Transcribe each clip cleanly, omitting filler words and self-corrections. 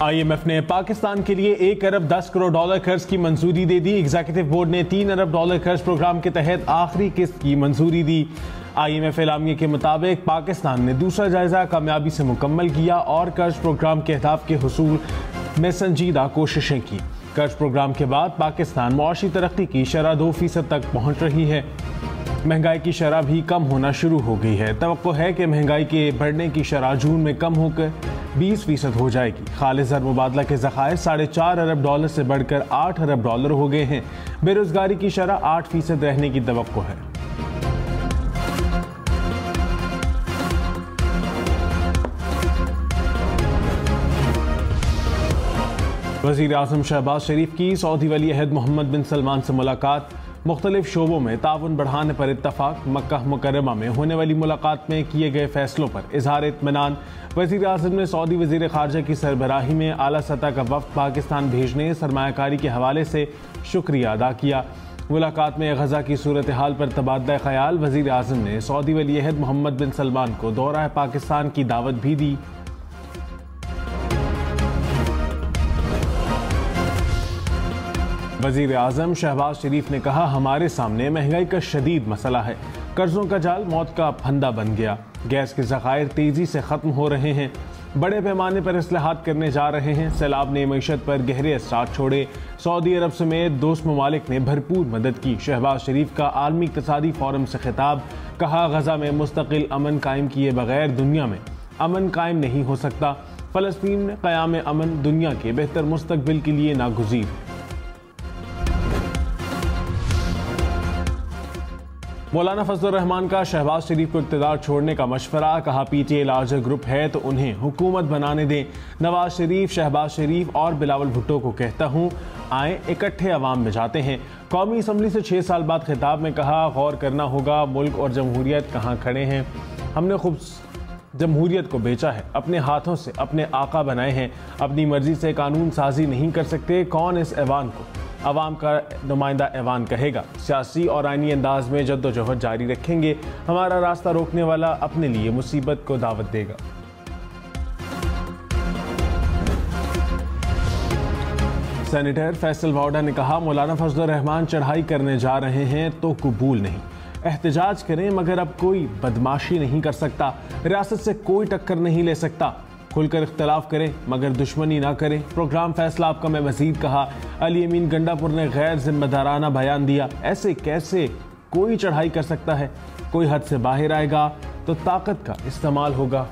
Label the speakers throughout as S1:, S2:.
S1: IMF ने पाकिस्तान के लिए 1 अरब 10 करोड़ डॉलर कर्ज की मंजूरी दे दी। एग्जीक्यूटिव बोर्ड ने 3 अरब डॉलर कर्ज प्रोग्राम के तहत आखिरी किस्त की मंजूरी दी। IMF एलामिया के मुताबिक पाकिस्तान ने दूसरा जायजा कामयाबी से मुकम्मल किया और कर्ज प्रोग्राम के अहदाफ के हुसूल में संजीदा कोशिशें की। कर्ज प्रोग्राम के बाद पाकिस्तान मुआशी तरक्की की शरह 2% तक पहुंच रही है। महंगाई की शरह भी कम होना शुरू हो गई है। तवक्को है कि महंगाई के बढ़ने की शरह जून में कम होकर 20% हो जाएगी। खालिद ज़र मुबादला के ज़खायर 4.5 अरब डॉलर से बढ़कर 8 अरब डॉलर हो गए हैं। बेरोजगारी की शरह 8% रहने की तवक्को है। वज़ीर आज़म शहबाज शरीफ की सऊदी वली अहद मोहम्मद बिन सलमान से मुलाकात। मुख्तलिफ शोबों में ताउन बढ़ाने पर इत्तफाक। मक्का मुकर्रमा में होने वाली मुलाकात में किए गए फैसलों पर इजहार इत्मीनान। वज़ीर आज़म ने सऊदी वज़ीर ख़ारजा की सरबराही में आला सतह का वफ़द पाकिस्तान भेजने सरमायाकारी के हवाले से शुक्रिया अदा किया। मुलाकात में गज़ा की सूरत हाल पर तबादला ख्याल। वज़ीर आज़म ने सऊदी वली अहद मोहम्मद बिन सलमान को दौरा पाकिस्तान की दावत भी दी। वज़ीर आज़म शहबाज शरीफ ने कहा, हमारे सामने महंगाई का शदीद मसला है। कर्जों का जाल मौत का फंदा बन गया। गैस के ज़खायर तेज़ी से ख़त्म हो रहे हैं। बड़े पैमाने पर इस्लाहात करने जा रहे हैं। सैलाब ने मईशत पर गहरे असरात छोड़े। सऊदी अरब समेत दोस्त ममालिक ने भरपूर मदद की। शहबाज शरीफ का आलमी इक़्तिसादी फ़ोरम से खिताब। कहा, गज़ा में मुस्तकिल अमन कायम किए बगैर दुनिया में अमन कायम नहीं हो सकता। फ़लस्तीन में क़याम अमन दुनिया के बेहतर मुस्तक़बिल के लिए नागुज़ीर। मौलाना फजलुर रहमान का शहबाज शरीफ को इक़्तिदार छोड़ने का मशवरा। कहा, PTA लार्जर ग्रुप है तो उन्हें हुकूमत बनाने दें। नवाज शरीफ, शहबाज शरीफ और बिलावल भुट्टो को कहता हूँ, आए इकट्ठे अवाम में जाते हैं। कौमी असम्बली से 6 साल बाद खिताब में कहा, गौर करना होगा मुल्क और जमहूरियत कहाँ खड़े हैं। हमने खूब जमहूरियत को बेचा है, अपने हाथों से अपने आका बनाए हैं। अपनी मर्जी से कानून साजी नहीं कर सकते। कौन इस ऐवान को अवाम का नुमाइंदा ऐवान कहेगा। सियासी और आईनी अंदाज में जद्दोजहद जारी रखेंगे। हमारा रास्ता रोकने वाला अपने लिए मुसीबत को दावत देगा। सेनेटर फैसल वाउडा ने कहा, मौलाना फजलुर रहमान चढ़ाई करने जा रहे हैं तो कबूल नहीं। एहतजाज करें मगर अब कोई बदमाशी नहीं कर सकता। रियासत से कोई टक्कर नहीं ले सकता। खुलकर इख्तलाफ करें मगर दुश्मनी ना करें। प्रोग्राम फैसला आपका में मजीद कहा, अली अमीन गंडापुर ने गैर जिम्मेदाराना बयान दिया। ऐसे कैसे कोई चढ़ाई कर सकता है। कोई हद से बाहर आएगा तो ताकत का इस्तेमाल होगा।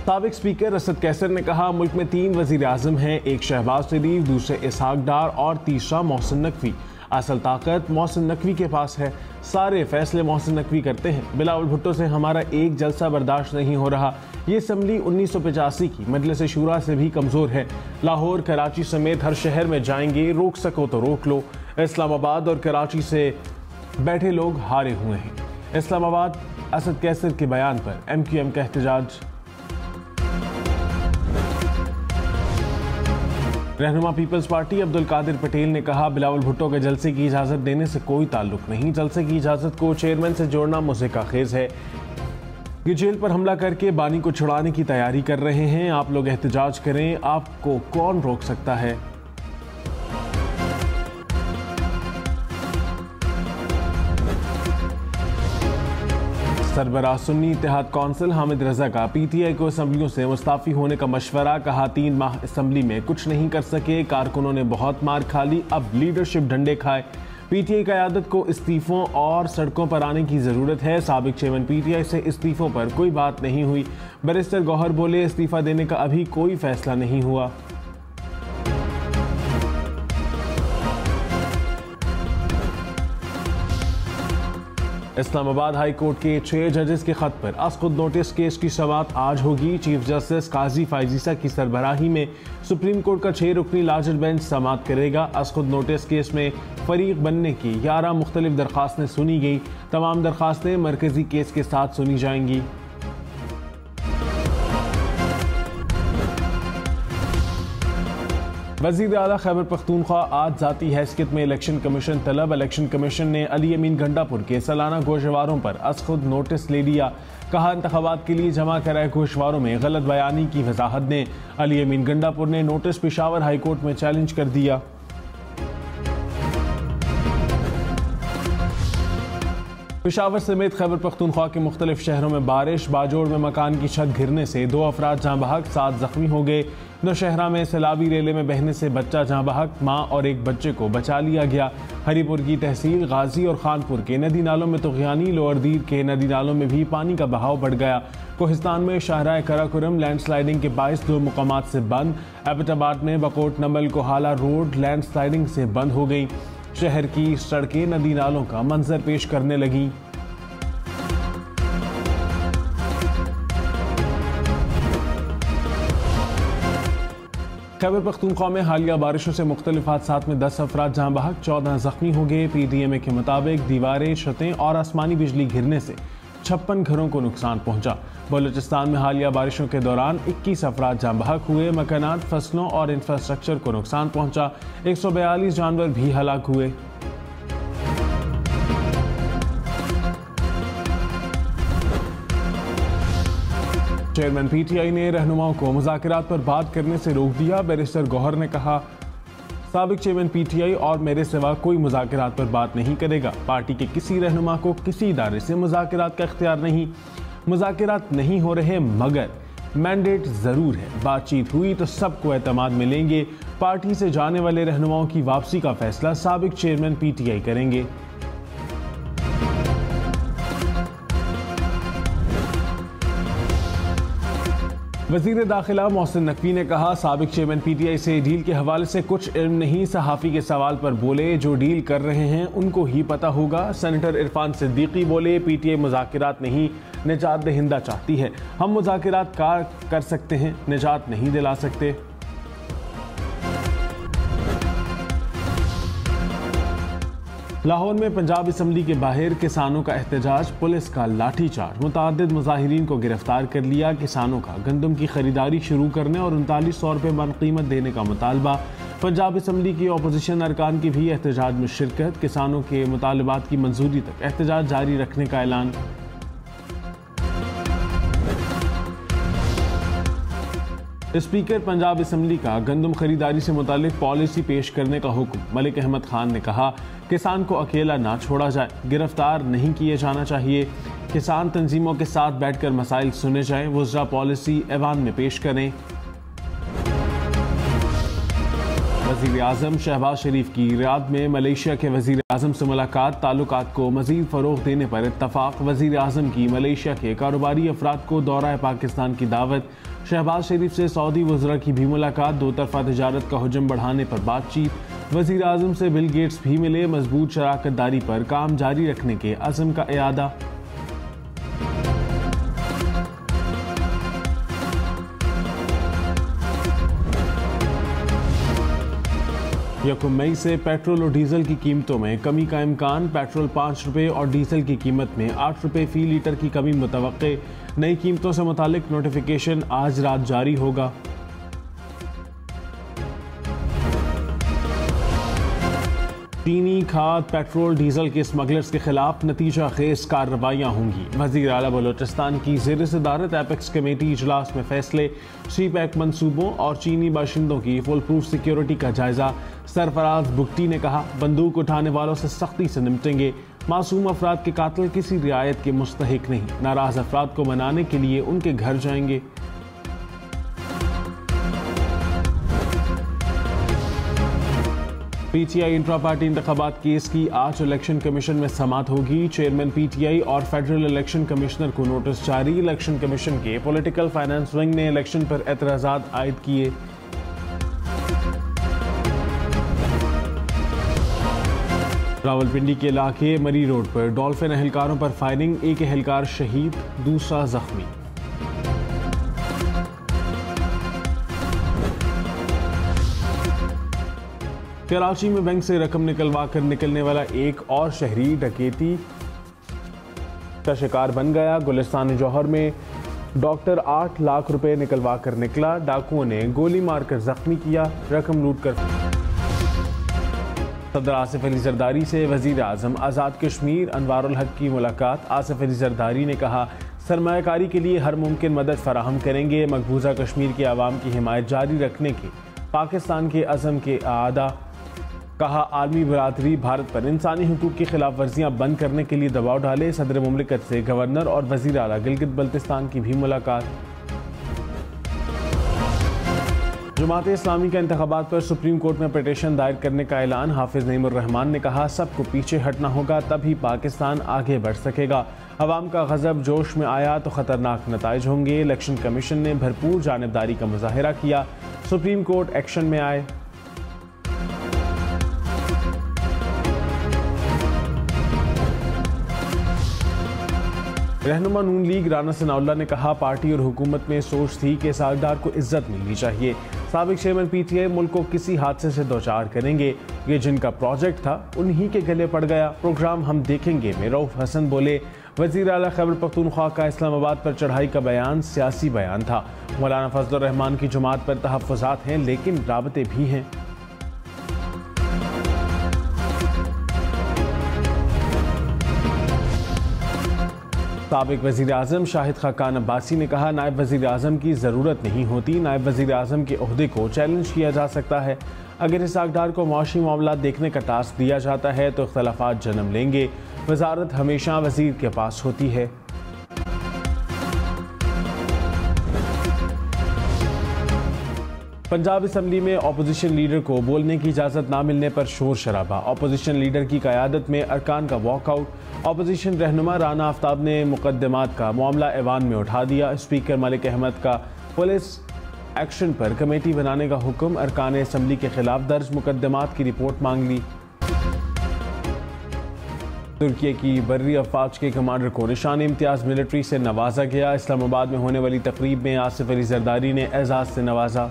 S1: साबिक स्पीकर असद कैसर ने कहा, मुल्क में 3 वज़ीर आज़म हैं, एक शहबाज शरीफ, दूसरे इसहाक डार और तीसरा मोहसिन नकवी। असल ताकत मोहसिन नकवी के पास है। सारे फैसले मोहसिन नकवी करते हैं। बिलावल भुट्टो से हमारा एक जलसा बर्दाश्त नहीं हो रहा। ये असम्बली 1985 की मजलिस शूरा से भी कमज़ोर है। लाहौर, कराची समेत हर शहर में जाएंगे। रोक सको तो रोक लो। इस्लामाबाद और कराची से बैठे लोग हारे हुए हैं। इस्लामाबाद असद कैसर के बयान पर MQM का एहतजाज। रहनुमा पीपल्स पार्टी अब्दुल कादिर पटेल ने कहा, बिलावल भुट्टो के जलसे की इजाज़त देने से कोई ताल्लुक नहीं। जलसे की इजाज़त को चेयरमैन से जोड़ना मुझे का खेज है। ये जेल पर हमला करके बानी को छुड़ाने की तैयारी कर रहे हैं। आप लोग एहतजाज करें, आपको कौन रोक सकता है। सरबराह सुन्नी इत्तेहाद कौंसिल हामिद रजा का PTI को असम्बलियों से मुस्ताफ़ी होने का मशवरा। कहा, 3 माह असम्बली में कुछ नहीं कर सके। कारकुनों ने बहुत मार खा ली, अब लीडरशिप डंडे खाए। PTI क़यादत को इस्तीफ़ों और सड़कों पर आने की ज़रूरत है। साबिक चेयरमैन PTI से इस्तीफ़ों पर कोई बात नहीं हुई। बैरिस्टर गौहर बोले, इस्तीफ़ा देने का अभी कोई फैसला नहीं हुआ। इस्लामाबाद हाई कोर्ट के 6 जजेस के खत पर अस खुद नोटिस केस की समाअत आज होगी। चीफ जस्टिस काजी फायजीसा की सरबराही में सुप्रीम कोर्ट का 6 रुकनी लार्जर बेंच समाअत करेगा। अस खुद नोटिस केस में फरीक बनने की 11 मुख्तलिफ दरख्वास्तें सुनी गई। तमाम दरख्वास्तें मरकजी केस के साथ सुनी जाएंगी। वज़ीर आला खैबर पख्तूनख्वा आज ज़ाती हैसियत में इलेक्शन कमीशन तलब। इलेक्शन कमीशन ने अली अमीन गंडापुर के सालाना गोशवारों पर अज खुद नोटिस ले लिया। कहा, इंतखाबात के लिए जमा कराए गोशवारों में गलत बयानी की वजाहत ने। अली अमीन गंडापुर ने नोटिस पेशावर हाईकोर्ट में चैलेंज कर दिया। पेशावर समेत खैबर पख्तूनख्वा के मुख्तलिफ शहरों में बारिश। बाजोड़ में मकान की छत गिरने से 2 अफराद जहाँ बहक, 7 जख्मी हो गए। नौशहरा में सैलाबी रेले में बहने से बच्चा जहाँ बहक, माँ और एक बच्चे को बचा लिया गया। हरीपुर की तहसील गाजी और खानपुर के नदी नालों में तुग़यानी। लोअरदीर के नदी नालों में भी पानी का बहाव बढ़ गया। कोहिस्तान में शाहराह कराकुरम लैंडस्लाइडिंग के बायस 2 मुकामात से बंद। एबटाबाद में बकोट नंबल कोहाला रोड लैंडस्लाइडिंग से बंद हो गई। शहर की सड़कें नदी नालों का मंजर पेश करने लगी। खैबर पख्तूनख्वा में हालिया बारिशों से मुख्तलिफ हादसात में 10 अफराद जहाँ बहक, 14 जख्मी हो गए। PTMA के मुताबिक दीवारें, छतें और आसमानी बिजली गिरने से 56 घरों को नुकसान पहुंचा। बलूचिस्तान में हालिया बारिशों के दौरान 21 अफराद जहाँ बहक हुए। मकानात, फसलों और इंफ्रास्ट्रक्चर को नुकसान पहुंचा। 142 जानवर भी हलाक हुए। चेयरमैन PTI ने रहनुमाओं को मुज़ाकरात पर बात करने से रोक दिया। बैरिस्टर गौहर ने कहा, साबिक चेयरमैन PTI और मेरे सिवा कोई मुज़ाकरात पर बात नहीं करेगा। पार्टी के किसी रहनुमा को किसी इदारे से मुज़ाकरात का इख्तियार नहीं। मुज़ाकरात नहीं हो रहे मगर मैंडेट ज़रूर है। बातचीत हुई तो सबको एतमाद मिलेंगे। पार्टी से जाने वाले रहनुमाओं की वापसी का फैसला साबिक चेयरमैन PTI करेंगे। वज़ीर दाखिला मोहसिन नकवी ने कहा, साबिक चेयरमैन PTI से डील के हवाले से कुछ इल्म नहीं। सहाफ़ी के सवाल पर बोले, जो डील कर रहे हैं उनको ही पता होगा। सेनेटर इरफान सिद्दीकी बोले, PTI मुज़ाकरात नहीं, निजात दहिंदा चाहती है। हम मुज़ाकरात कर सकते हैं, निजात नहीं दिला सकते। लाहौर में पंजाब असम्बली के बाहर किसानों का एहतजाज, पुलिस का लाठीचार्ज। मुतअद्दिद मुजाहिरीन को गिरफ्तार कर लिया। किसानों का गंदम की खरीदारी शुरू करने और 3900 रुपये मन कीमत देने का मुतालबा। पंजाब असम्बली की अपोजिशन अरकान की भी एहतजाज में शिरकत। किसानों के मुतालबात की मंजूरी तक एहतजाज जारी रखने का ऐलान। स्पीकर पंजाब असम्बली का गंदम खरीदारी से मुतालिक पॉलिसी पेश करने का हुक्म। मलिक अहमद खान ने कहा, किसान को अकेला ना छोड़ा जाए, गिरफ्तार नहीं किए जाना चाहिए। किसान तंजीमों के साथ बैठकर मसाइल सुने जाएं, वज़रा पॉलिसी ऐवान में पेश करें। वज़ीर आज़म शहबाज शरीफ की रियाद में मलेशिया के वज़ीर आज़म से मुलाकात। ताल्लुकात को मज़ीद फ़रोग़ देने पर इत्तफ़ाक़। वज़ीर आज़म की मलेशिया के कारोबारी अफराद को दौरा पाकिस्तान की दावत। शहबाज शरीफ से सऊदी वज़रा की भी मुलाकात। 2 तरफ़ा तिजारत का हुजम बढ़ाने पर बातचीत। वज़ीर आज़म से बिल गेट्स भी मिले। मजबूत शराकत दारी पर काम जारी रखने के अज़म का इयादा। यकम मई से पेट्रोल और डीजल की कीमतों में कमी का इम्कान। पेट्रोल 5 रुपये और डीजल की कीमत में 8 रुपये फ़ी लीटर की कमी मुतवक्के। नई कीमतों से मुतालिक नोटिफिकेशन आज रात जारी होगा। चीनी खाद, पेट्रोल, डीजल के स्मगलर्स के खिलाफ नतीजा खेज कार्रवाइयाँ होंगी। वज़ीर आला बलोचिस्तान की ज़ेर सदारत एपेक्स कमेटी इजलास में फैसले। CPEC मंसूबों और चीनी बाशिंदों की फुल प्रूफ सिक्योरिटी का जायजा। सरफराज बुगटी ने कहा, बंदूक उठाने वालों से सख्ती से निपटेंगे। मासूम अफराद के कातिल किसी रियायत के मुस्तहिक नहीं। नाराज अफराद को मनाने के लिए उनके घर जाएंगे। PTI इंट्रा पार्टी इंतखाबात केस की आज इलेक्शन कमीशन में समाअत होगी। चेयरमैन PTI और फेडरल इलेक्शन कमिश्नर को नोटिस जारी। इलेक्शन कमीशन के पॉलिटिकल फाइनेंस विंग ने इलेक्शन पर एतराज़ात आयद किए। रावलपिंडी के इलाके मरी रोड पर डॉल्फिन एहलकारों पर फायरिंग। एक एहलकार शहीद, दूसरा जख्मी। कराची में बैंक से रकम निकलवा कर निकलने वाला एक और शहरी डकैती का शिकार बन गया। गुलिस्तान जौहर में डॉक्टर 8 लाख रुपए निकलवा कर निकला, डाकुओं ने गोली मारकर जख्मी किया, रकम लूट कर। सदर आसिफ अली जरदारी से वजीर आजम आज़ाद कश्मीर अनवारुल हक की मुलाकात। आसिफ अली जरदारी ने कहा, सरमायाकारी के लिए हर मुमकिन मदद फराहम करेंगे। मकबूजा कश्मीर के आवाम की हिमायत जारी रखने के पाकिस्तान के अज़म के आदा। कहा, आलमी बरादरी भारत पर इंसानी हुकूक की खिलाफ वर्जियाँ बंद करने के लिए दबाव डाले। सदर मुमलिकत से गवर्नर और वज़ीर आला गिलगित बल्तिस्तान की भी मुलाकात। जमात इस्लामी का इंतखाबात पर सुप्रीम कोर्ट में पिटीशन दायर करने का ऐलान। हाफिज नईमुर रहमान ने कहा, सबको पीछे हटना होगा, तभी पाकिस्तान आगे बढ़ सकेगा। अवाम का गज़ब जोश में आया तो ख़तरनाक नताइज होंगे। इलेक्शन कमीशन ने भरपूर जानिबदारी का मुजाहिरा किया, सुप्रीम कोर्ट एक्शन में आए। रहनुमा नून लीग राना सनाउल्लाह ने कहा, पार्टी और हुकूमत में सोच थी कि सागदार को इज्जत मिलनी चाहिए। साबिक चेयरमैन पीटीआई मुल्क को किसी हादसे से दो चार करेंगे। ये जिनका प्रोजेक्ट था उन्हीं के गले पड़ गया। प्रोग्राम हम देखेंगे में रऊफ हसन बोले। वज़ीर आला खैबर पख्तूनख्वा का इस्लामाबाद पर चढ़ाई का बयान सियासी बयान था। मौलाना फजलुर रहमान की जमात पर तहफ़्फ़ुज़ात हैं, लेकिन राबते भी हैं। साबिक वज़ीर आज़म शाहिद खाकान अब्बासी ने कहा, नायब वज़ीर आज़म की ज़रूरत नहीं होती। नायब वज़ीर आज़म के ओहदे को चैलेंज किया जा सकता है। अगर इसाकदार को मुआशी मामला देखने का टास्क दिया जाता है तो इख्तलाफात जन्म लेंगे। वज़ारत हमेशा वज़ीर के पास होती है। पंजाब असम्बली में अपोजिशन लीडर को बोलने की इजाज़त ना मिलने पर शोर शराबा। अपोजिशन लीडर की क़यादत में अरकान का वॉकआउट। अपोजिशन रहनुमा राना आफ्ताब ने मुकदमात का मामला ऐवान में उठा दिया। स्पीकर मलिक अहमद का पुलिस एक्शन पर कमेटी बनाने का हुक्म। अरकान असम्बली के खिलाफ दर्ज मुकदमात की रिपोर्ट मांग ली। तुर्की की बर्री अफवाज के कमांडर को निशान इम्तियाज मिलिट्री से नवाजा गया। इस्लामाबाद में होने वाली तकरीब में आसिफ अली जरदारी ने एजाज से नवाजा।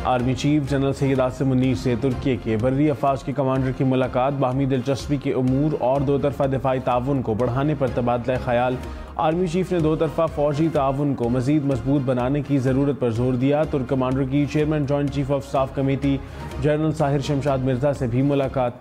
S1: Army chief general Syed Asim Munir से तुर्की के बर्री अफवाज के कमांडर की मुलाकात। बाहमी दिलचस्पी के उमूर और दो तरफा दिफाई ताउन को बढ़ाने पर तबादला ख्याल। आर्मी चीफ ने दो तरफा फौजी ताउन को मजीद मजबूत बनाने की ज़रूरत पर जोर दिया। तुर्क कमांडर की chairman joint chief of staff committee general Sahir Shamshad Mirza से भी मुलाकात।